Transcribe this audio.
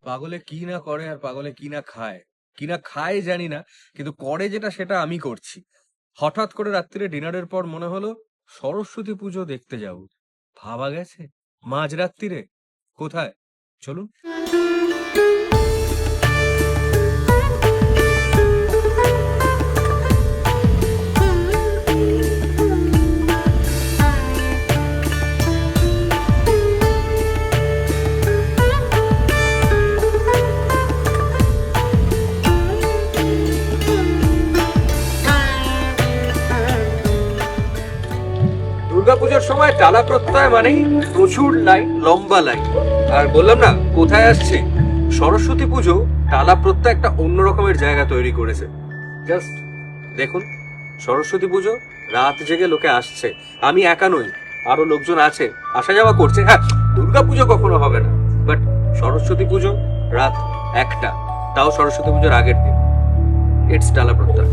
পাগলে কি না করে আর পাগলে কি না খায়, কি না খায় জানি না, কিন্তু করে যেটা সেটা আমি করছি। হঠাৎ করে রাত্রিরে ডিনারের পর মনে হলো সরস্বতী পুজো দেখতে যাব। ভাবা গেছে? মাঝরাত্রিরে? কোথায়? চলুন। দুর্গাপুজোর সময় টালা প্রত্যয় মানেই প্রচুর লাইন, লম্বা লাইন। আর বললাম না কোথায় আসছে, সরস্বতী পুজো টালা প্রত্যয় একটা অন্য রকমের জায়গা তৈরি করেছে। জাস্ট দেখুন, সরস্বতী পুজো রাত জেগে লোকে আসছে। আমি একা নই, আরো লোকজন আছে, আসা যাওয়া করছে। হ্যাঁ, দুর্গা পুজো কখনো হবে না, বাট সরস্বতী পুজো রাত 1টা, তাও সরস্বতী পুজোর আগের দিন। ইটস টালা প্রত্যয়।